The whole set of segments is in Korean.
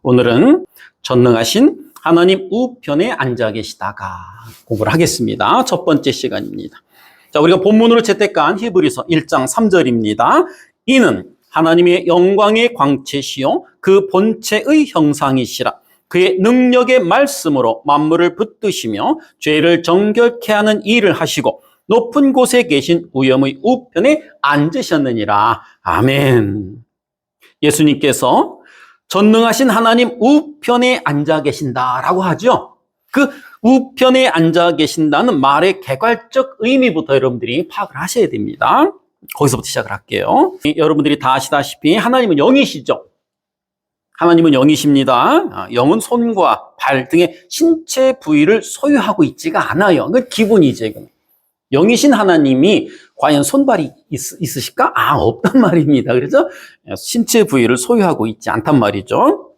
오늘은 전능하신 하나님 우편에 앉아 계시다가 공부를 하겠습니다. 첫 번째 시간입니다. 자, 우리가 본문으로 채택한 히브리서 1장 3절입니다. 이는 하나님의 영광의 광채시요 그 본체의 형상이시라. 그의 능력의 말씀으로 만물을 붙드시며 죄를 정결케 하는 일을 하시고 높은 곳에 계신 우염의 우편에 앉으셨느니라. 아멘. 예수님께서 전능하신 하나님 우편에 앉아 계신다라고 하죠. 그 우편에 앉아 계신다는 말의 개괄적 의미부터 여러분들이 파악을 하셔야 됩니다. 거기서부터 시작을 할게요. 여러분들이 다 아시다시피 하나님은 영이시죠. 하나님은 영이십니다. 영은 손과 발 등의 신체 부위를 소유하고 있지가 않아요. 그 기본이죠. 영이신 하나님이 과연 손발이 있으실까? 없단 말입니다. 그래서 신체 부위를 소유하고 있지 않단 말이죠.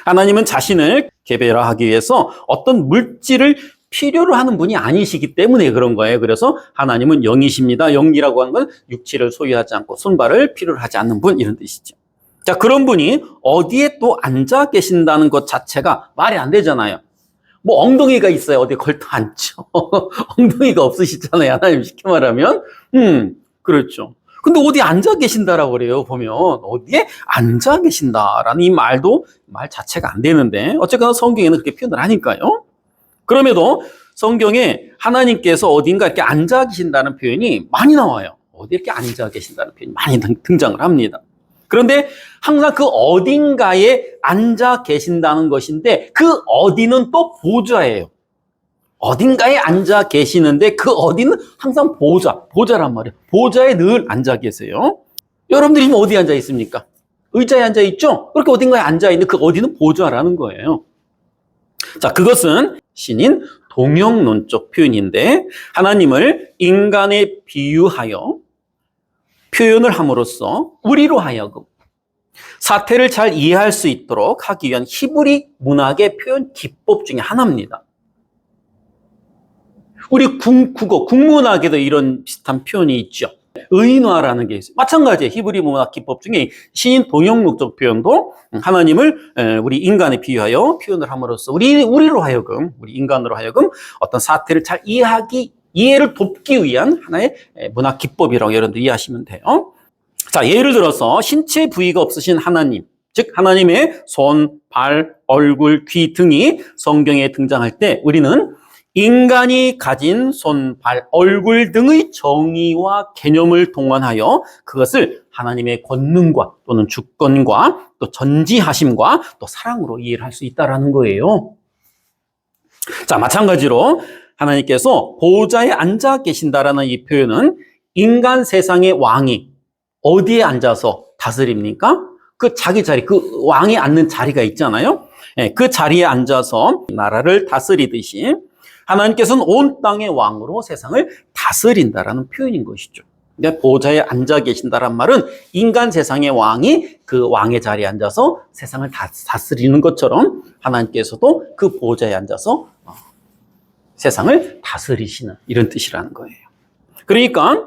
하나님은 자신을 개별화하기 위해서 어떤 물질을 필요로 하는 분이 아니시기 때문에 그런 거예요. 그래서 하나님은 영이십니다. 영이라고 하는 건 육체를 소유하지 않고 손발을 필요로 하지 않는 분, 이런 뜻이죠. 자, 그런 분이 어디에 또 앉아 계신다는 것 자체가 말이 안 되잖아요. 뭐 엉덩이가 있어요. 어디에 걸터 앉죠. 엉덩이가 없으시잖아요. 하나님 쉽게 말하면. 그렇죠. 근데 어디 앉아 계신다라고 그래요. 보면 어디에 앉아 계신다라는 이 말 자체가 안 되는데 어쨌거나 성경에는 그렇게 표현을 하니까요. 그럼에도 성경에 하나님께서 어딘가 이렇게 앉아 계신다는 표현이 많이 나와요. 어디 이렇게 앉아 계신다는 표현이 많이 등장을 합니다. 그런데 항상 그 어딘가에 앉아 계신다는 것인데 그 어디는 또 보좌예요. 어딘가에 앉아 계시는데 그 어디는 항상 보좌란 말이에요. 보좌에 늘 앉아 계세요. 여러분들이 지금 어디에 앉아 있습니까? 의자에 앉아 있죠? 그렇게 어딘가에 앉아 있는데 그 어디는 보좌라는 거예요. 자, 그것은 신인 동형론적 표현인데 하나님을 인간에 비유하여 표현을 함으로써 우리로 하여금 사태를 잘 이해할 수 있도록 하기 위한 히브리 문학의 표현 기법 중에 하나입니다. 우리 국문학에도 이런 비슷한 표현이 있죠. 의인화라는 게 있어요. 마찬가지예요. 히브리 문학 기법 중에 신인 동형론적 표현도 하나님을 우리 인간에 비유하여 표현을 함으로써 우리로 하여금, 우리 인간으로 하여금 어떤 사태를 잘 이해를 돕기 위한 하나의 문학 기법이라고 여러분들 이해하시면 돼요. 자, 예를 들어서 신체 부위가 없으신 하나님, 즉 하나님의 손, 발, 얼굴, 귀 등이 성경에 등장할 때 우리는 인간이 가진 손, 발, 얼굴 등의 정의와 개념을 동원하여 그것을 하나님의 권능과 또는 주권과 또 전지하심과 또 사랑으로 이해를 할 수 있다는 거예요. 자, 마찬가지로 하나님께서 보좌에 앉아 계신다라는 이 표현은 인간 세상의 왕이 어디에 앉아서 다스립니까? 그 자기 자리, 그 왕이 앉는 자리가 있잖아요. 그 자리에 앉아서 나라를 다스리듯이 하나님께서는 온 땅의 왕으로 세상을 다스린다라는 표현인 것이죠. 그러니까 보좌에 앉아 계신다란 말은 인간 세상의 왕이 그 왕의 자리에 앉아서 세상을 다스리는 것처럼 하나님께서도 그 보좌에 앉아서 세상을 다스리시는 이런 뜻이라는 거예요. 그러니까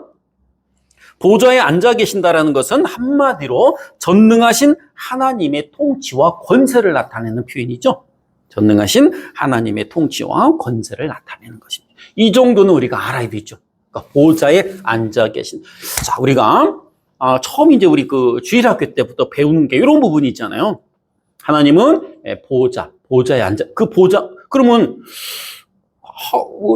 보좌에 앉아 계신다라는 것은 한마디로 전능하신 하나님의 통치와 권세를 나타내는 표현이죠. 전능하신 하나님의 통치와 권세를 나타내는 것입니다. 이 정도는 우리가 알아야 되죠. 그러니까 보좌에 앉아 계신. 자, 우리가 처음 이제 우리 그 주일학교 때부터 배우는 게 이런 부분이 있잖아요. 하나님은 보좌에 앉아. 그 보좌 그러면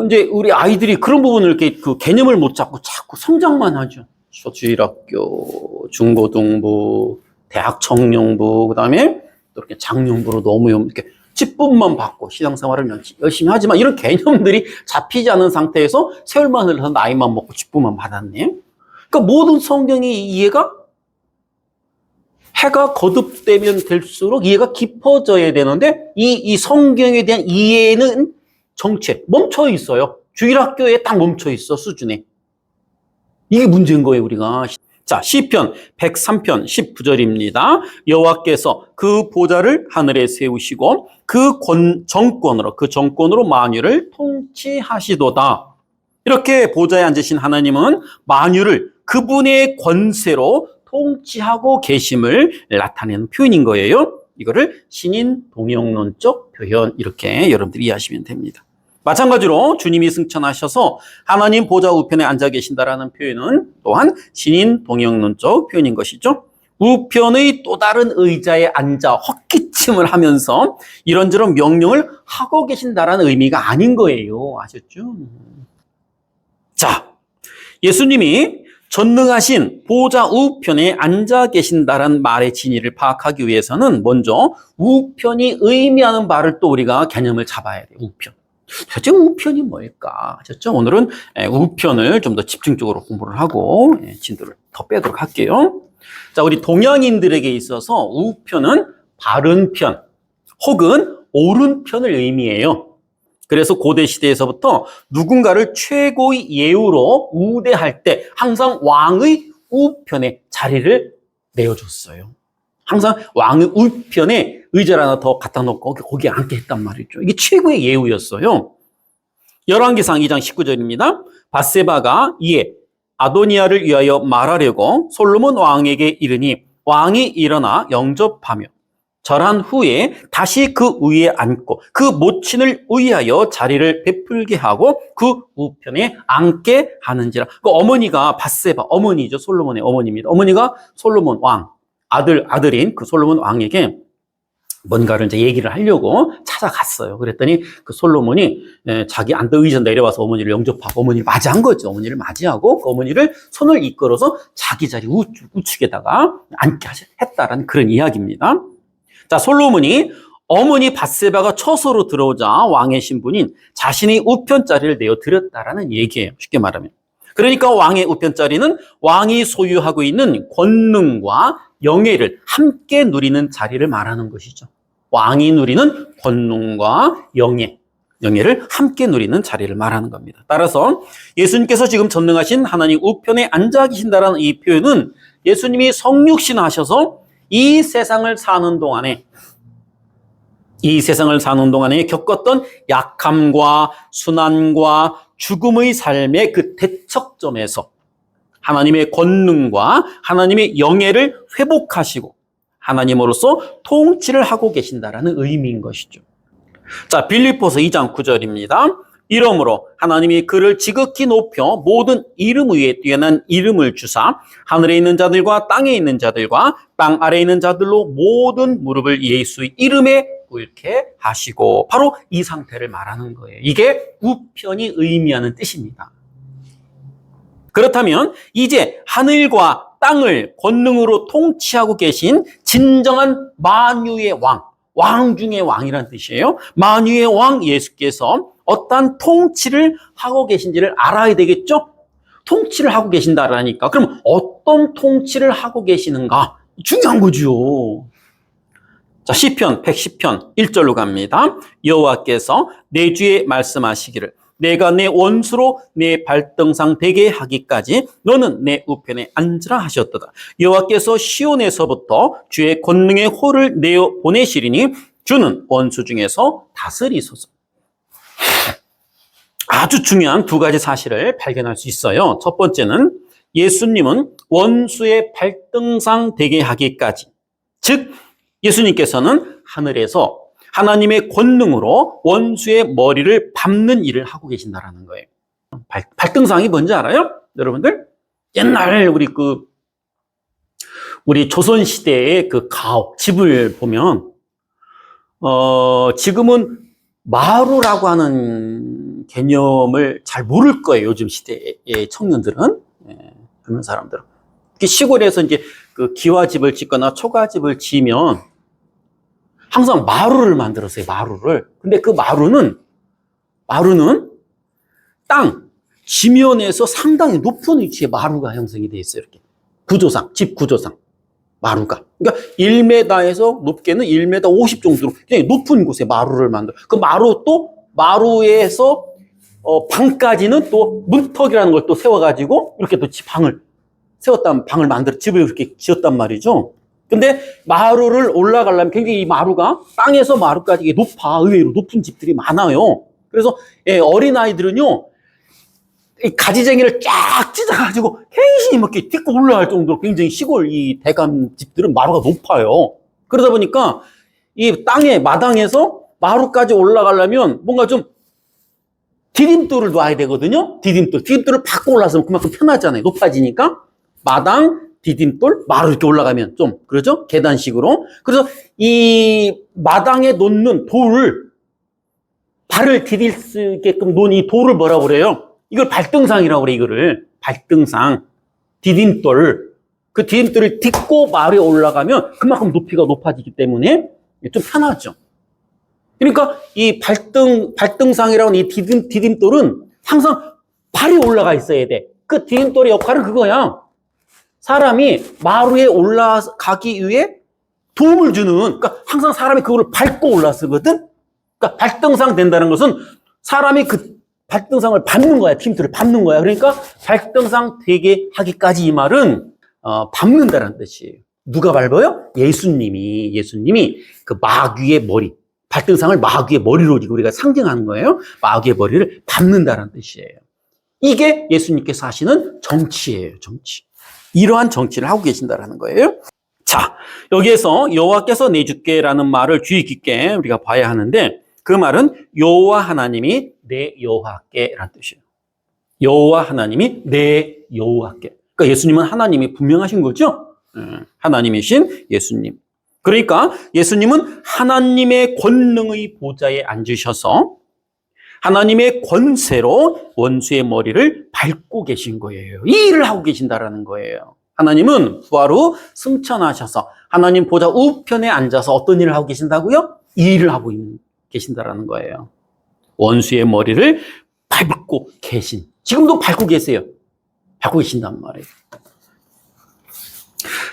이제 우리 아이들이 그런 부분을 이렇게 그 개념을 못 잡고 자꾸 성장만 하죠. 주일학교, 중고등부, 대학 청년부, 그다음에 또 이렇게 장년부로 너무 이렇게 직분만 받고 신앙생활을 열심히 하지만 이런 개념들이 잡히지 않은 상태에서 세월만 흘러서 나이만 먹고 직분만 받았네. 그러니까 모든 성경의 이해가 해가 거듭되면 될수록 이해가 깊어져야 되는데 이 성경에 대한 이해는 정체, 멈춰 있어요. 주일학교에 딱 멈춰 있어, 수준에. 이게 문제인 거예요, 우리가. 자, 시편 103편 19절입니다. 여호와께서 그 보좌를 하늘에 세우시고 그 정권으로 만유를 통치하시도다. 이렇게 보좌에 앉으신 하나님은 만유를 그분의 권세로 통치하고 계심을 나타내는 표현인 거예요. 이거를 신인 동형론적 표현 이렇게 여러분들이 이해하시면 됩니다. 마찬가지로 주님이 승천하셔서 하나님 보좌 우편에 앉아 계신다라는 표현은 또한 신인 동형론적 표현인 것이죠. 우편의 또 다른 의자에 앉아 헛기침을 하면서 이런저런 명령을 하고 계신다라는 의미가 아닌 거예요. 아셨죠? 자, 예수님이 전능하신 보좌 우편에 앉아 계신다라는 말의 진의를 파악하기 위해서는 먼저 우편이 의미하는 바를 또 우리가 개념을 잡아야 돼요. 우편. 도대체 우편이 뭘까? 아셨죠? 오늘은 우편을 좀 더 집중적으로 공부를 하고 진도를 더 빼도록 할게요. 자, 우리 동양인들에게 있어서 우편은 바른 편 혹은 옳은 편을 의미해요. 그래서 고대 시대에서부터 누군가를 최고의 예우로 우대할 때 항상 왕의 우편에 자리를 내어줬어요. 항상 왕의 우편에 의자를 하나 더 갖다 놓고 거기에 앉게 했단 말이죠. 이게 최고의 예우였어요. 열왕기상 2장 19절입니다. 밧세바가 이에 아도니아를 위하여 말하려고 솔로몬 왕에게 이르니 왕이 일어나 영접하며 절한 후에 다시 그 위에 앉고 그 모친을 의하여 자리를 베풀게 하고 그 우편에 앉게 하는지라. 그 어머니가 밧세바, 어머니죠. 솔로몬의 어머니입니다. 어머니가 솔로몬 왕, 아들인 그 솔로몬 왕에게 뭔가를 이제 얘기를 하려고 찾아갔어요. 그랬더니 그 솔로몬이 자기 앉던 의자 내려와서 어머니를 영접하고 어머니를 맞이한 거죠. 어머니를 맞이하고 그 어머니를 손을 이끌어서 자기 자리 우측에다가 앉게 했다라는 그런 이야기입니다. 자, 솔로몬이 어머니 밧세바가 처소로 들어오자 왕의 신분인 자신의 우편자리를 내어드렸다라는 얘기예요. 쉽게 말하면. 그러니까 왕의 우편자리는 왕이 소유하고 있는 권능과 영예를 함께 누리는 자리를 말하는 것이죠. 왕이 누리는 권능과 영예를 함께 누리는 자리를 말하는 겁니다. 따라서 예수님께서 지금 전능하신 하나님 우편에 앉아 계신다는 이 표현은 예수님이 성육신하셔서 이 세상을 사는 동안에 겪었던 약함과 순환과 죽음의 삶의 그 대척점에서 하나님의 권능과 하나님의 영예를 회복하시고 하나님으로서 통치를 하고 계신다라는 의미인 것이죠. 자, 빌립보서 2장 9절입니다. 이러므로 하나님이 그를 지극히 높여 모든 이름 위에 뛰어난 이름을 주사 하늘에 있는 자들과 땅에 있는 자들과 땅 아래에 있는 자들로 모든 무릎을 예수의 이름에 꿇게 하시고, 바로 이 상태를 말하는 거예요. 이게 우편이 의미하는 뜻입니다. 그렇다면 이제 하늘과 땅을 권능으로 통치하고 계신 진정한 만유의 왕 중의 왕이라는 뜻이에요. 만유의 왕 예수께서 어떠한 통치를 하고 계신지를 알아야 되겠죠? 통치를 하고 계신다라니까. 그럼 어떤 통치를 하고 계시는가? 중요한 거죠. 자, 시편 110편 1절로 갑니다. 여호와께서 내 주에 말씀하시기를 내가 내 원수로 내 발등상 되게 하기까지 너는 내 우편에 앉으라 하셨도다. 여호와께서 시온에서부터 주의 권능의 호를 내어 보내시리니 주는 원수 중에서 다스리소서. 아주 중요한 두 가지 사실을 발견할 수 있어요. 첫 번째는 예수님은 원수의 발등상 되게 하기까지, 즉 예수님께서는 하늘에서 하나님의 권능으로 원수의 머리를 밟는 일을 하고 계신다라는 거예요. 발등상이 뭔지 알아요? 여러분들? 옛날 우리 조선 시대의 그 가옥, 집을 보면 지금은 마루라고 하는 개념을 잘 모를 거예요. 요즘 시대의 청년들은, 젊은 사람들은. 시골에서 이제 그 기와집을 짓거나 초가집을 지으면 항상 마루를 만들었어요. 마루를. 근데 그 마루는 땅 지면에서 상당히 높은 위치에 마루가 형성이 돼 있어요. 이렇게 집 구조상 마루가. 그러니까 1m에서 높게는 1m 50 정도로 굉장히 높은 곳에 마루를 만들어. 그 마루에서 방까지는 또 문턱이라는 걸 또 세워가지고 이렇게 또 방을 만들어 집을 이렇게 지었단 말이죠. 근데 마루를 올라가려면 굉장히 이 마루가 땅에서 마루까지 이게 의외로 높은 집들이 많아요. 그래서 어린아이들은요, 이 가지쟁이를 쫙 찢어가지고 굉장히 이렇게 딛고 올라갈 정도로 굉장히 시골 이 대감 집들은 마루가 높아요. 그러다 보니까 이 땅에, 마당에서 마루까지 올라가려면 뭔가 좀 디딤돌을 놔야 되거든요. 디딤돌을 받고 올라서면 그만큼 편하잖아요. 높아지니까. 마당, 디딤돌, 마루 이렇게 올라가면 좀, 그러죠? 계단식으로. 그래서 이 마당에 놓는 돌을, 발을 디딜 수 있게끔 놓은 이 돌을 뭐라고 그래요? 이걸 발등상이라고 그래, 이거를. 발등상. 디딤돌. 그 디딤돌을 딛고 마루에 올라가면 그만큼 높이가 높아지기 때문에 좀 편하죠. 그러니까 이 발등상이라고 하는 이 디딤돌은 항상 발이 올라가 있어야 돼. 그 디딤돌의 역할은 그거야. 사람이 마루에 올라가기 위해 도움을 주는, 그러니까 항상 사람이 그거를 밟고 올라서거든? 그러니까 발등상 된다는 것은 사람이 그 발등상을 밟는 거야. 디딤돌을 밟는 거야. 그러니까 발등상 되게 하기까지 이 말은, 밟는다는 뜻이에요. 누가 밟아요? 예수님이 그 마귀의 머리, 발등상을 마귀의 머리로 우리가 상징하는 거예요. 마귀의 머리를 밟는다는 뜻이에요. 이게 예수님께서 하시는 정치예요, 정치. 이러한 정치를 하고 계신다는 거예요. 자, 여기에서 여호와께서 내주께라는 말을 주의 깊게 우리가 봐야 하는데, 그 말은 여호와 하나님이 내 여호와께라는 뜻이에요. 여호와 하나님이 내 여호와께. 그러니까 예수님은 하나님이 분명하신 거죠? 하나님이신 예수님. 그러니까 예수님은 하나님의 권능의 보좌에 앉으셔서 하나님의 권세로 원수의 머리를 밟고 계신 거예요. 이 일을 하고 계신다라는 거예요. 하나님은 부활 후 승천하셔서 하나님 보좌 우편에 앉아서 어떤 일을 하고 계신다고요? 이 일을 하고 계신다라는 거예요. 원수의 머리를 밟고 계신. 지금도 밟고 계세요. 밟고 계신단 말이에요.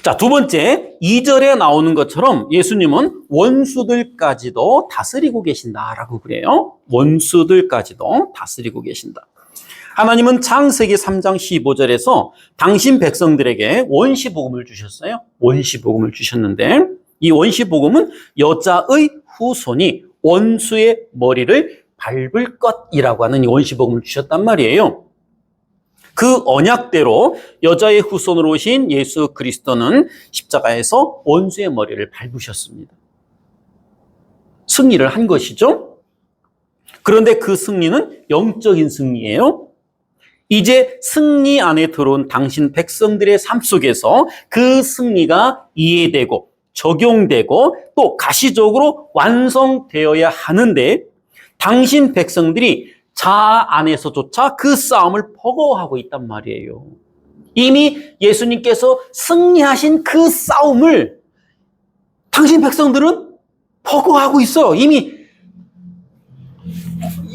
자, 두 번째, 2절에 나오는 것처럼 예수님은 원수들까지도 다스리고 계신다라고 그래요. 원수들까지도 다스리고 계신다. 하나님은 창세기 3장 15절에서 당신 백성들에게 원시복음을 주셨어요. 원시복음을 주셨는데 이 원시복음은 여자의 후손이 원수의 머리를 밟을 것이라고 하는 이 원시복음을 주셨단 말이에요. 그 언약대로 여자의 후손으로 오신 예수 그리스도는 십자가에서 원수의 머리를 밟으셨습니다. 승리를 한 것이죠. 그런데 그 승리는 영적인 승리예요. 이제 승리 안에 들어온 당신 백성들의 삶 속에서 그 승리가 이해되고 적용되고 또 가시적으로 완성되어야 하는데 당신 백성들이 자아 안에서조차 그 싸움을 버거워하고 있단 말이에요. 이미 예수님께서 승리하신 그 싸움을 당신 백성들은 버거워하고 있어요. 이미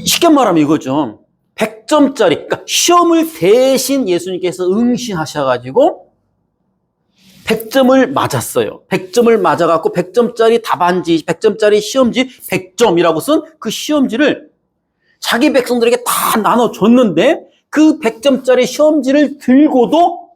쉽게 말하면 이거죠. 100점짜리, 그러니까 시험을 대신 예수님께서 응시하셔가지고 100점을 맞았어요. 100점을 맞아갖고 100점짜리 답안지, 100점짜리 시험지 100점이라고 쓴 그 시험지를 자기 백성들에게 다 나눠줬는데 그 100점짜리 시험지를 들고도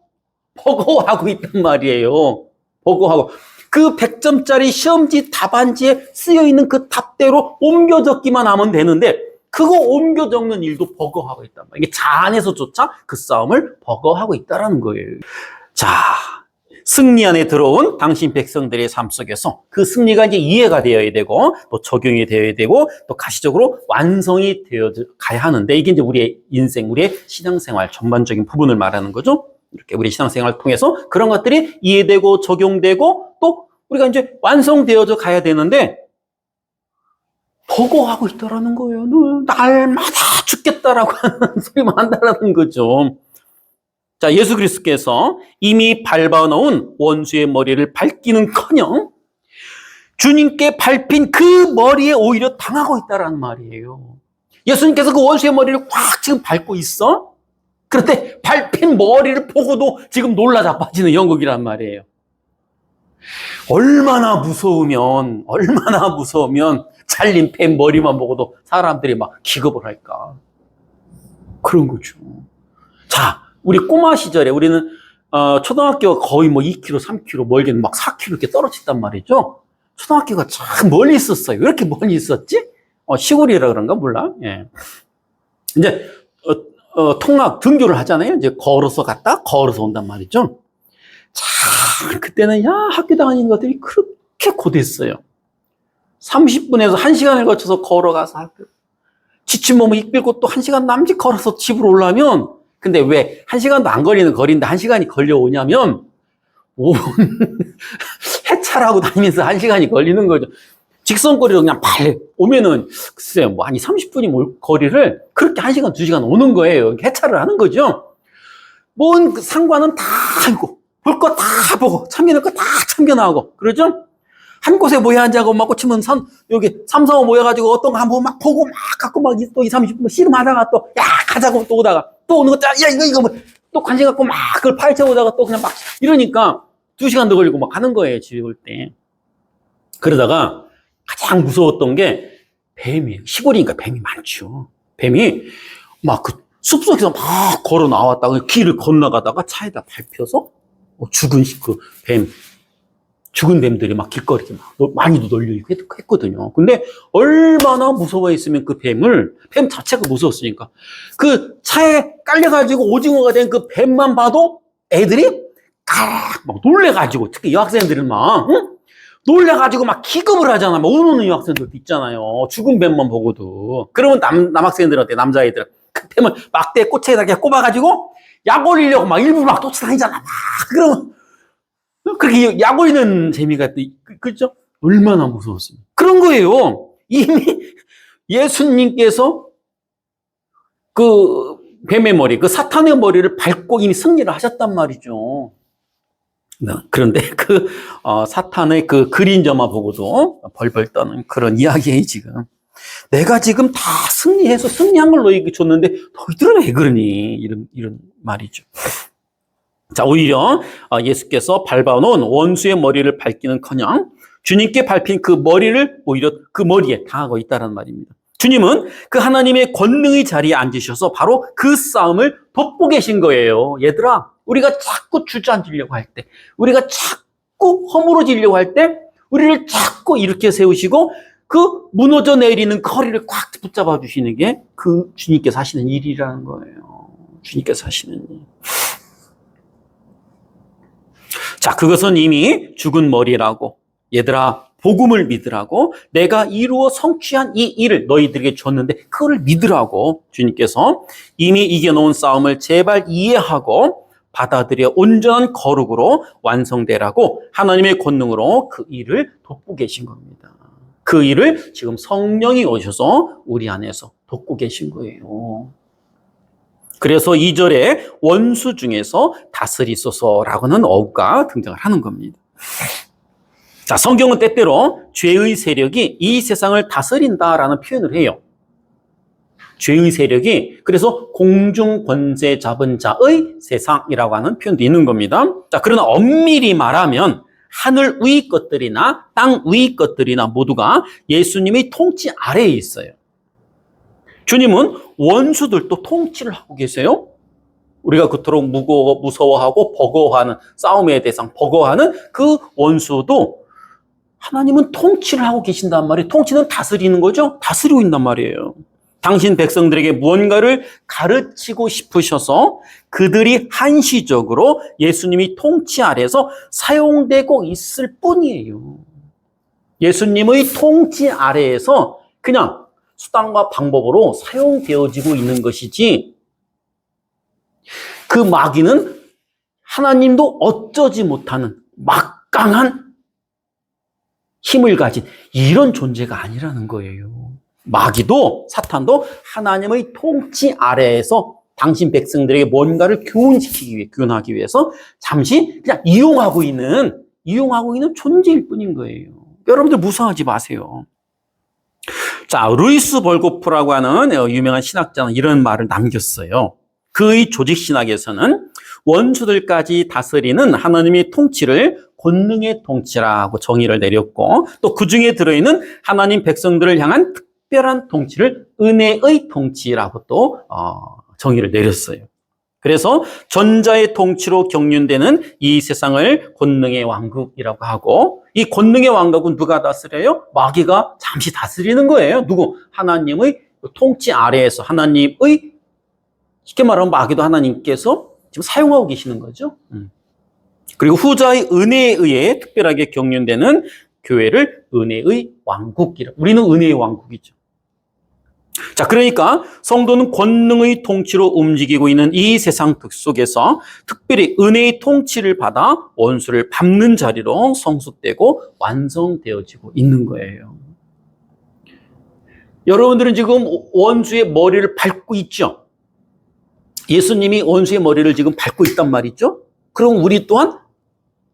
버거워하고 있단 말이에요. 버거워하고. 그 100점짜리 시험지 답안지에 쓰여있는 그 답대로 옮겨 적기만 하면 되는데 그거 옮겨 적는 일도 버거워하고 있단 말이에요. 이게 자 안에서조차 그 싸움을 버거워하고 있다는 거예요. 자, 승리 안에 들어온 당신 백성들의 삶 속에서 그 승리가 이제 이해가 되어야 되고 또 적용이 되어야 되고 또 가시적으로 완성이 되어 가야 하는데 이게 이제 우리의 인생, 우리의 신앙생활 전반적인 부분을 말하는 거죠. 이렇게 우리 신앙생활을 통해서 그런 것들이 이해되고 적용되고 또 우리가 이제 완성되어져 가야 되는데 버거워하고 있다라는 거예요. 날마다 죽겠다라고 하는 소리만 한다라는 거죠. 자, 예수 그리스도께서 이미 밟아놓은 원수의 머리를 밟기는커녕 주님께 밟힌 그 머리에 오히려 당하고 있다라는 말이에요. 예수님께서 그 원수의 머리를 꽉 지금 밟고 있어. 그런데 밟힌 머리를 보고도 지금 놀라 자빠지는 영국이란 말이에요. 얼마나 무서우면 잘린 팬 머리만 보고도 사람들이 막 기겁을 할까. 그런 거죠. 자, 우리 꼬마 시절에 우리는 초등학교가 거의 뭐 2km, 3km, 멀게는 막 4km 이렇게 떨어졌단 말이죠. 초등학교가 참 멀리 있었어요. 왜 이렇게 멀리 있었지? 시골이라 그런가 몰라. 예. 이제 통학 등교를 하잖아요. 이제 걸어서 갔다 걸어서 온단 말이죠. 참 그때는 학교 다니는 것들이 그렇게 고됐어요. 30분에서 1시간을 거쳐서 걸어가서 학교. 지친 몸을 이끌고 또 1시간 남짓 걸어서 집으로 올라오면, 근데 왜 1시간도 안 걸리는 거리인데 1시간이 걸려오냐면, 5분 해찰하고 다니면서 1시간이 걸리는 거죠. 직선거리로 그냥 빨리 오면은, 글쎄요, 뭐, 한 30분이 거리를 그렇게 1시간, 2시간 오는 거예요. 해찰을 하는 거죠. 뭔 상관은 다 알고, 볼 거 다 보고, 참견할 거 다 참견 나오고, 그러죠? 한 곳에 모여 앉아고 막 꽂히면 여기 3, 4, 5 모여가지고 어떤 거 한번 막 보고 막 갖고 막 또 2, 30분 씨름하다가 또, 야, 가자고 또 오다가 또 오는 거, 야, 이거 뭐, 또 관심 갖고 막 그걸 파헤쳐 오다가 또 그냥 막 이러니까 2시간 더 걸리고 막 가는 거예요, 집에 올 때. 그러다가 가장 무서웠던 게 뱀이에요. 시골이니까 뱀이 많죠. 뱀이 막 그 숲속에서 막 걸어 나왔다가 길을 건너가다가 차에다 밟혀서 죽은 그 뱀, 죽은 뱀들이 막 길거리에 막 많이도 널려있고 했거든요. 근데 얼마나 무서워했으면 그 뱀 자체가 무서웠으니까. 그 차에 깔려가지고 오징어가 된 그 뱀만 봐도 애들이 막 놀래가지고, 특히 여학생들은 막, 응? 놀래가지고 막 기겁을 하잖아. 막 우는 여학생들도 있잖아요. 죽은 뱀만 보고도. 그러면 남학생들한테, 남자애들, 그 뱀을 막대 꼬챙이다 그냥 꼽아가지고 약 올리려고 막 일부러 막 쫓아다니잖아. 막. 그러면 그렇게 약 올리는 재미가 또, 그죠? 얼마나 무서웠어요. 그런 거예요. 이미 예수님께서 그 뱀의 머리, 그 사탄의 머리를 밟고 이미 승리를 하셨단 말이죠. 그런데 사탄의 그 그림자만 보고도 벌벌 떠는 그런 이야기예요, 지금. 내가 지금 다 승리해서 승리한 걸 너희에게 줬는데 너희들은 왜 그러니? 이런 말이죠. 자, 오히려 예수께서 밟아놓은 원수의 머리를 밟기는커녕 주님께 밟힌 그 머리를 오히려 그 머리에 당하고 있다는 말입니다. 주님은 그 하나님의 권능의 자리에 앉으셔서 바로 그 싸움을 돕고 계신 거예요. 얘들아, 우리가 자꾸 주저앉으려고 할 때, 우리가 자꾸 허물어지려고 할 때, 우리를 자꾸 이렇게 세우시고 그 무너져 내리는 거리를 꽉 붙잡아 주시는 게 그 주님께서 하시는 일이라는 거예요. 주님께서 하시는 일. 자, 그것은 이미 죽은 머리라고, 얘들아, 복음을 믿으라고, 내가 이루어 성취한 이 일을 너희들에게 줬는데 그걸 믿으라고 주님께서 이미 이겨놓은 싸움을 제발 이해하고 받아들여 온전한 거룩으로 완성되라고 하나님의 권능으로 그 일을 돕고 계신 겁니다. 그 일을 지금 성령이 오셔서 우리 안에서 돕고 계신 거예요. 그래서 2절에 원수 중에서 다스리소서라고는 어구가 등장을 하는 겁니다. 자, 성경은 때때로 죄의 세력이 이 세상을 다스린다라는 표현을 해요. 죄의 세력이, 그래서 공중 권세 잡은 자의 세상이라고 하는 표현도 있는 겁니다. 자, 그러나 엄밀히 말하면 하늘 위 것들이나 땅 위 것들이나 모두가 예수님의 통치 아래에 있어요. 주님은 원수들도 통치를 하고 계세요. 우리가 그토록 무서워하고 버거워하는 싸움의 대상, 버거워하는 그 원수도 하나님은 통치를 하고 계신단 말이에요. 통치는 다스리는 거죠. 다스리고 있단 말이에요. 당신 백성들에게 무언가를 가르치고 싶으셔서 그들이 한시적으로 예수님이 통치 아래서 사용되고 있을 뿐이에요. 예수님의 통치 아래에서 그냥 수단과 방법으로 사용되어지고 있는 것이지, 그 마귀는 하나님도 어쩌지 못하는 막강한 힘을 가진 이런 존재가 아니라는 거예요. 마귀도, 사탄도 하나님의 통치 아래에서 당신 백성들에게 뭔가를 교훈하기 위해서 잠시 그냥 이용하고 있는 존재일 뿐인 거예요. 여러분들 무서워하지 마세요. 자, 루이스 벌고프라고 하는 유명한 신학자는 이런 말을 남겼어요. 그의 조직신학에서는 원수들까지 다스리는 하나님의 통치를 권능의 통치라고 정의를 내렸고, 또 그 중에 들어있는 하나님 백성들을 향한 특별한 통치를 은혜의 통치라고 또 정의를 내렸어요. 그래서 전자의 통치로 경륜되는 이 세상을 권능의 왕국이라고 하고, 이 권능의 왕국은 누가 다스려요? 마귀가 잠시 다스리는 거예요. 누구? 하나님의 통치 아래에서, 하나님의, 쉽게 말하면 마귀도 하나님께서 지금 사용하고 계시는 거죠. 그리고 후자의 은혜에 의해 특별하게 경륜되는 교회를 은혜의 왕국이라. 우리는 은혜의 왕국이죠. 자, 그러니까 성도는 권능의 통치로 움직이고 있는 이 세상 속에서 특별히 은혜의 통치를 받아 원수를 밟는 자리로 성숙되고 완성되어지고 있는 거예요. 여러분들은 지금 원수의 머리를 밟고 있죠? 예수님이 원수의 머리를 지금 밟고 있단 말이죠? 그럼 우리 또한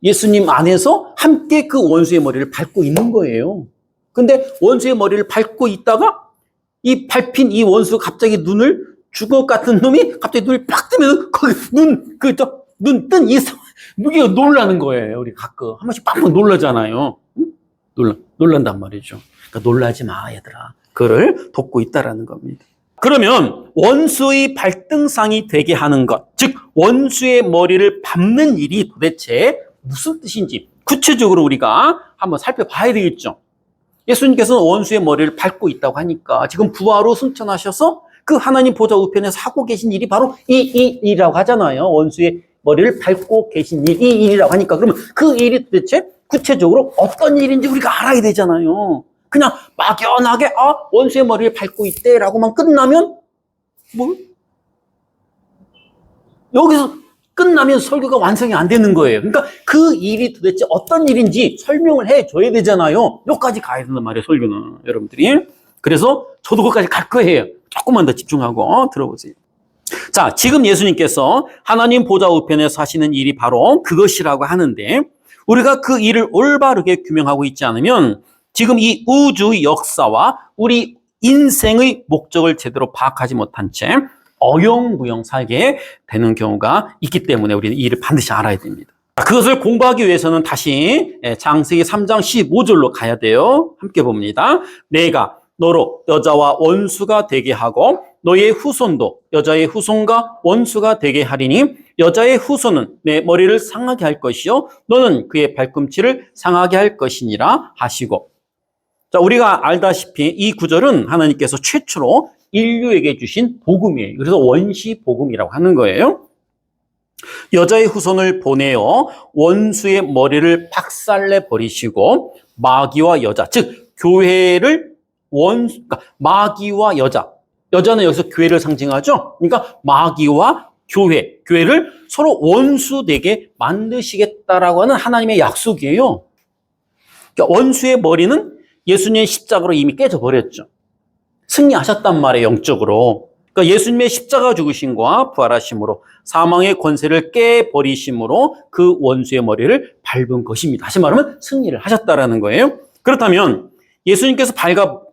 예수님 안에서 함께 그 원수의 머리를 밟고 있는 거예요. 근데 원수의 머리를 밟고 있다가 이 밟힌 이 원수가 갑자기 눈을 주걱 같은 놈이 갑자기 눈을 팍 뜨면 거기 눈 뜬 이 무기가 놀라는 거예요. 우리 가끔 한 번씩 빡 놀라잖아요. 응? 놀란단 말이죠. 그러니까 놀라지 마, 얘들아. 그를 돕고 있다라는 겁니다. 그러면 원수의 발등상이 되게 하는 것, 즉 원수의 머리를 밟는 일이 도대체 무슨 뜻인지 구체적으로 우리가 한번 살펴봐야 되겠죠. 예수님께서는 원수의 머리를 밟고 있다고 하니까 지금 부활로 승천하셔서 그 하나님 보좌 우편에서 하고 계신 일이 바로 이 일이라고 하잖아요. 원수의 머리를 밟고 계신 일, 이 일이라고 하니까 그러면 그 일이 도대체 구체적으로 어떤 일인지 우리가 알아야 되잖아요. 그냥 막연하게 원수의 머리를 밟고 있대라고만 끝나면 여기서 끝나면 설교가 완성이 안 되는 거예요. 그러니까 그 일이 도대체 어떤 일인지 설명을 해줘야 되잖아요. 여기까지 가야 된단 말이에요, 설교는. 여러분들이. 그래서 저도 거기까지 갈 거예요. 조금만 더 집중하고 들어보세요. 자, 지금 예수님께서 하나님 보좌 우편에서 하시는 일이 바로 그것이라고 하는데 우리가 그 일을 올바르게 규명하고 있지 않으면 지금 이 우주의 역사와 우리 인생의 목적을 제대로 파악하지 못한 채 어영부영 살게 되는 경우가 있기 때문에 우리는 이 일을 반드시 알아야 됩니다. 그것을 공부하기 위해서는 다시 창세기 3장 15절로 가야 돼요. 함께 봅니다. 내가 너로 여자와 원수가 되게 하고 너의 후손도 여자의 후손과 원수가 되게 하리니 여자의 후손은 내 머리를 상하게 할 것이요 너는 그의 발꿈치를 상하게 할 것이니라 하시고. 자, 우리가 알다시피 이 구절은 하나님께서 최초로 인류에게 주신 복음이에요. 그래서 원시 복음이라고 하는 거예요. 여자의 후손을 보내어 원수의 머리를 박살내 버리시고 마귀와 여자, 즉 교회를 그러니까 마귀와 여자는 여기서 교회를 상징하죠. 그러니까 마귀와 교회를 서로 원수되게 만드시겠다라고 하는 하나님의 약속이에요. 그러니까 원수의 머리는 예수님의 십자가로 이미 깨져버렸죠. 승리하셨단 말이에요, 영적으로. 그러니까 예수님의 십자가 죽으심과 부활하심으로 사망의 권세를 깨버리심으로 그 원수의 머리를 밟은 것입니다. 다시 말하면 승리를 하셨다라는 거예요. 그렇다면 예수님께서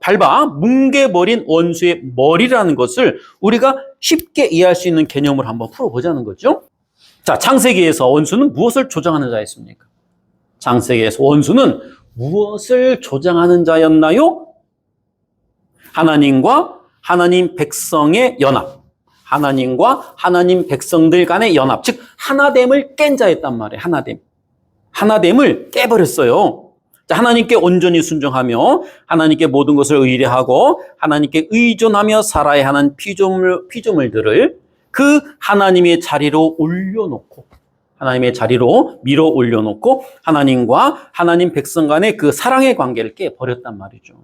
밟아 뭉개버린 원수의 머리라는 것을 우리가 쉽게 이해할 수 있는 개념을 한번 풀어보자는 거죠. 자, 창세기에서 원수는 무엇을 조장하는 자였습니까? 창세기에서 원수는 무엇을 조장하는 자였나요? 하나님과 하나님 백성의 연합, 하나님과 하나님 백성들 간의 연합, 즉 하나됨을 깬 자였단 말이에요. 하나됨을 깨버렸어요. 자, 하나님께 온전히 순종하며 하나님께 모든 것을 의뢰하고 하나님께 의존하며 살아야 하는 피조물들을 그 하나님의 자리로 올려놓고 하나님의 자리로 밀어 올려놓고 하나님과 하나님 백성 간의 그 사랑의 관계를 깨버렸단 말이죠.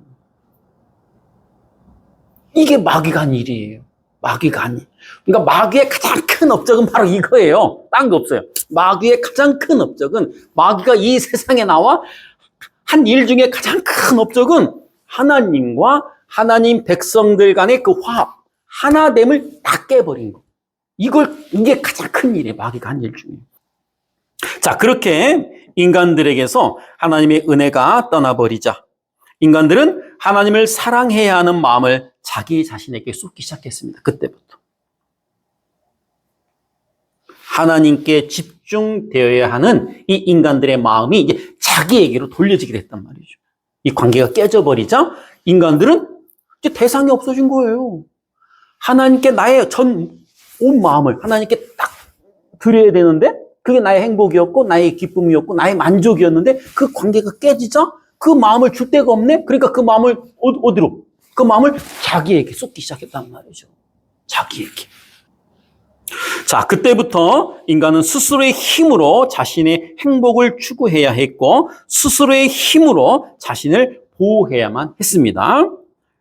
이게 마귀가 한 일이에요. 마귀가 한 일. 그러니까 마귀의 가장 큰 업적은 바로 이거예요. 딴 거 없어요. 마귀의 가장 큰 업적은 마귀가 이 세상에 나와 한 일 중에 가장 큰 업적은 하나님과 하나님 백성들 간의 그 화합, 하나됨을 다 깨버린 거. 이게 가장 큰 일이에요. 마귀가 한 일 중에. 자, 그렇게 인간들에게서 하나님의 은혜가 떠나버리자 인간들은 하나님을 사랑해야 하는 마음을 자기 자신에게 쏟기 시작했습니다. 그때부터. 하나님께 집중되어야 하는 이 인간들의 마음이 이제 자기에게로 돌려지게 됐단 말이죠. 이 관계가 깨져버리자 인간들은 이제 대상이 없어진 거예요. 하나님께 나의 온 마음을 하나님께 딱 드려야 되는데 그게 나의 행복이었고 나의 기쁨이었고 나의 만족이었는데 그 관계가 깨지자 그 마음을 줄 데가 없네? 그러니까 그 마음을 어디로? 그 마음을 자기에게 쏟기 시작했단 말이죠. 자기에게. 자, 그때부터 인간은 스스로의 힘으로 자신의 행복을 추구해야 했고 스스로의 힘으로 자신을 보호해야만 했습니다.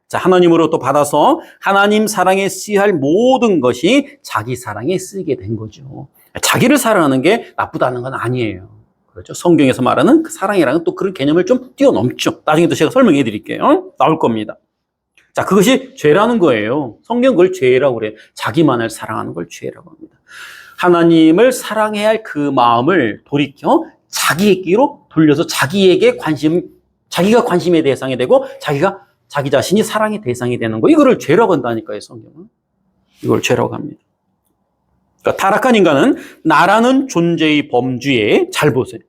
자, 하나님으로부터 받아서 하나님 사랑에 쓰여야 할 모든 것이 자기 사랑에 쓰이게 된 거죠. 자기를 사랑하는 게 나쁘다는 건 아니에요. 그렇죠? 성경에서 말하는 그 사랑이라는 또 그런 개념을 좀 뛰어넘죠. 나중에 또 제가 설명해 드릴게요. 나올 겁니다. 자, 그것이 죄라는 거예요. 성경 그걸 죄라고 그래요. 자기만을 사랑하는 걸 죄라고 합니다. 하나님을 사랑해야 할 그 마음을 돌이켜 자기에게로 돌려서 자기가 관심의 대상이 되고 자기 자신이 사랑의 대상이 되는 거. 이거를 죄라고 한다니까요, 성경은. 이걸 죄라고 합니다. 그러니까 타락한 인간은 나라는 존재의 범주에, 잘 보세요.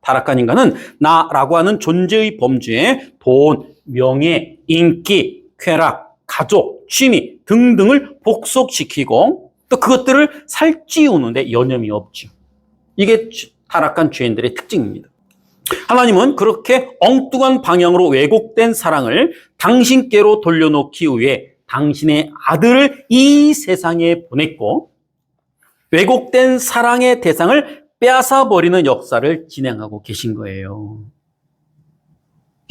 타락한 인간은 나라고 하는 존재의 범주에 돈, 명예, 인기, 쾌락, 가족, 취미 등등을 복속시키고 또 그것들을 살찌우는데 여념이 없죠. 이게 타락한 죄인들의 특징입니다. 하나님은 그렇게 엉뚱한 방향으로 왜곡된 사랑을 당신께로 돌려놓기 위해 당신의 아들을 이 세상에 보냈고 왜곡된 사랑의 대상을 빼앗아버리는 역사를 진행하고 계신 거예요.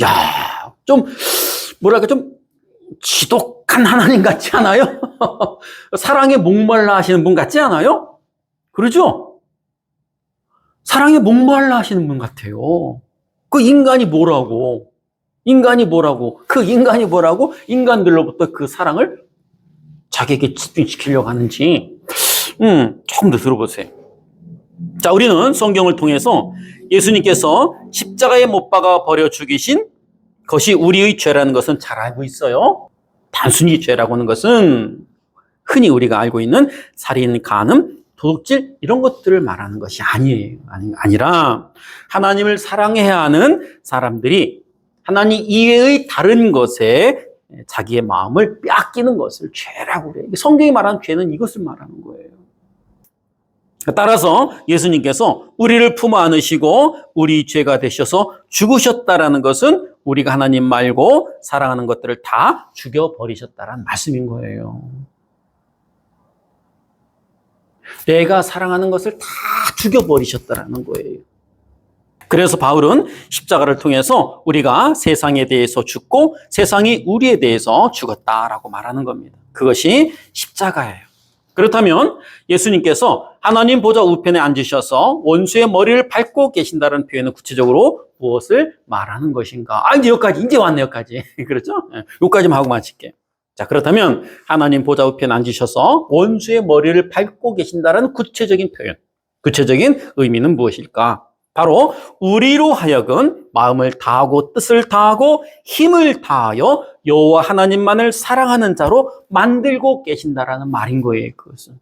야, 좀 지독한 하나님 같지 않아요? 사랑에 목말라 하시는 분 같지 않아요? 그러죠? 사랑에 목말라 하시는 분 같아요. 그 인간이 뭐라고? 인간들로부터 그 사랑을 자기에게 집중시키려고 하는지 조금 더 들어보세요. 자, 우리는 성경을 통해서 예수님께서 십자가에 못 박아 버려 죽이신 것이 우리의 죄라는 것은 잘 알고 있어요. 단순히 죄라고 하는 것은 흔히 우리가 알고 있는 살인, 간음, 도둑질 이런 것들을 말하는 것이 아니라 하나님을 사랑해야 하는 사람들이 하나님 이외의 다른 것에 자기의 마음을 빼앗기는 것을 죄라고 그래요. 성경이 말하는 죄는 이것을 말하는 거예요. 따라서 예수님께서 우리를 품어 안으시고 우리 죄가 되셔서 죽으셨다라는 것은 우리가 하나님 말고 사랑하는 것들을 다 죽여버리셨다라는 말씀인 거예요. 내가 사랑하는 것을 다 죽여버리셨다라는 거예요. 그래서 바울은 십자가를 통해서 우리가 세상에 대해서 죽고 세상이 우리에 대해서 죽었다라고 말하는 겁니다. 그것이 십자가예요. 그렇다면 예수님께서 하나님 보좌 우편에 앉으셔서 원수의 머리를 밟고 계신다는 표현은 구체적으로 무엇을 말하는 것인가? 이제 왔네, 여기까지. 그렇죠? 여기까지만 하고 마칠게요. 자, 그렇다면 하나님 보좌 우편에 앉으셔서 원수의 머리를 밟고 계신다는 구체적인 표현, 구체적인 의미는 무엇일까? 바로 우리로 하여금 마음을 다하고 뜻을 다하고 힘을 다하여 여호와 하나님만을 사랑하는 자로 만들고 계신다라는 말인 거예요. 그것은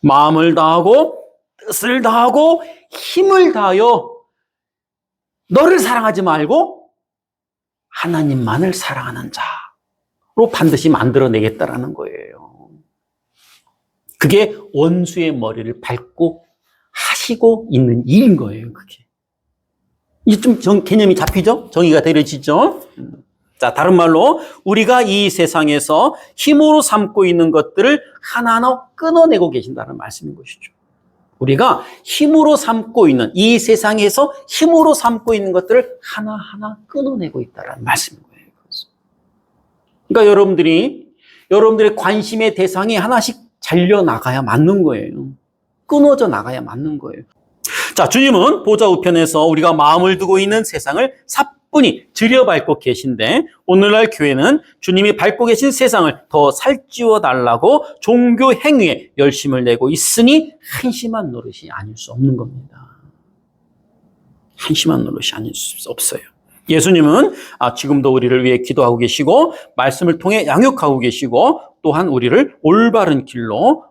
마음을 다하고 뜻을 다하고 힘을 다하여 너를 사랑하지 말고 하나님만을 사랑하는 자로 반드시 만들어내겠다라는 거예요. 그게 원수의 머리를 밟고 하시고 있는 일인 거예요, 그게. 이제 좀 개념이 잡히죠? 정의가 되려지죠? 자, 다른 말로 우리가 이 세상에서 힘으로 삼고 있는 것들을 하나하나 끊어내고 계신다는 말씀인 것이죠. 우리가 힘으로 삼고 있는, 이 세상에서 힘으로 삼고 있는 것들을 하나하나 끊어내고 있다는 말씀인 거예요. 그러니까 여러분들의 관심의 대상이 하나씩 잘려나가야 맞는 거예요. 끊어져 나가야 맞는 거예요. 자, 주님은 보좌 우편에서 우리가 마음을 두고 있는 세상을 사뿐히 들여밟고 계신데 오늘날 교회는 주님이 밟고 계신 세상을 더 살찌워 달라고 종교 행위에 열심을 내고 있으니 한심한 노릇이 아닐 수 없는 겁니다. 한심한 노릇이 아닐 수 없어요. 예수님은 지금도 우리를 위해 기도하고 계시고 말씀을 통해 양육하고 계시고 또한 우리를 올바른 길로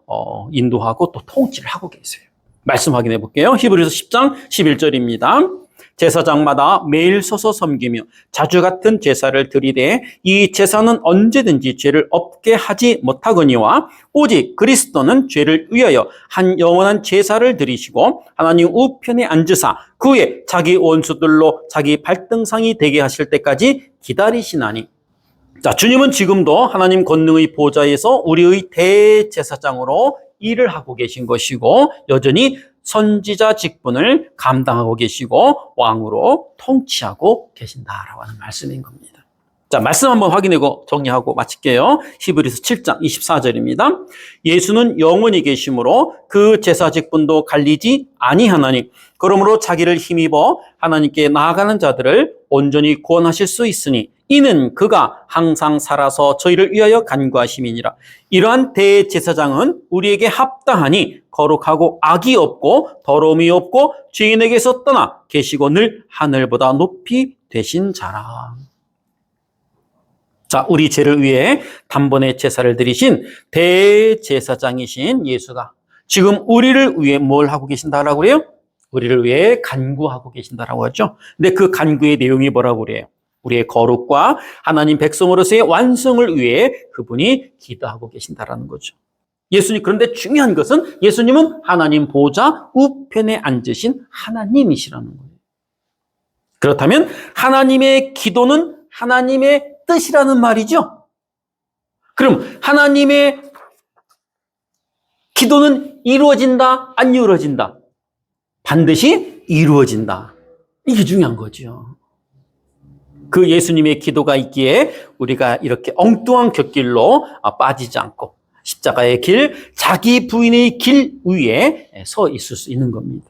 인도하고 또 통치를 하고 계세요. 말씀 확인해 볼게요. 히브리서 10장 11절입니다. 제사장마다 매일 서서 섬기며 자주 같은 제사를 드리되 이 제사는 언제든지 죄를 없게 하지 못하거니와 오직 그리스도는 죄를 위하여 한 영원한 제사를 드리시고 하나님 우편에 앉으사 그 후에 자기 원수들로 자기 발등상이 되게 하실 때까지 기다리시나니. 자, 주님은 지금도 하나님 권능의 보좌에서 우리의 대제사장으로 일을 하고 계신 것이고 여전히 선지자 직분을 감당하고 계시고 왕으로 통치하고 계신다라고 하는 말씀인 겁니다. 자, 말씀 한번 확인하고 정리하고 마칠게요. 히브리서 7장 24절입니다. 예수는 영원히 계심으로 그 제사 직분도 갈리지 아니하나니 그러므로 자기를 힘입어 하나님께 나아가는 자들을 온전히 구원하실 수 있으니 이는 그가 항상 살아서 저희를 위하여 간구하심이니라. 이러한 대제사장은 우리에게 합당하니 거룩하고 악이 없고 더러움이 없고 죄인에게서 떠나 계시고 늘 하늘보다 높이 되신 자라. 자, 우리 죄를 위해 단번에 제사를 드리신 대제사장이신 예수가 지금 우리를 위해 뭘 하고 계신다라고 그래요? 우리를 위해 간구하고 계신다라고 하죠. 근데 그 간구의 내용이 뭐라고 그래요? 우리의 거룩과 하나님 백성으로서의 완성을 위해 그분이 기도하고 계신다라는 거죠. 예수님, 그런데 중요한 것은 예수님은 하나님 보좌 우편에 앉으신 하나님이시라는 거예요. 그렇다면 하나님의 기도는 하나님의 뜻이라는 말이죠. 그럼 하나님의 기도는 이루어진다, 안 이루어진다? 반드시 이루어진다. 이게 중요한 거죠. 그 예수님의 기도가 있기에 우리가 이렇게 엉뚱한 곁길로 빠지지 않고 십자가의 길, 자기 부인의 길 위에 서 있을 수 있는 겁니다.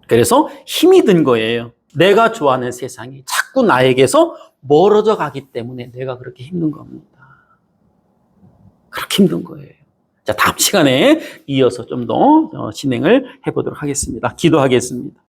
그래서 힘이 든 거예요. 내가 좋아하는 세상이 자꾸 나에게서 멀어져 가기 때문에 내가 그렇게 힘든 겁니다. 그렇게 힘든 거예요. 자, 다음 시간에 이어서 좀 더 진행을 해보도록 하겠습니다. 기도하겠습니다.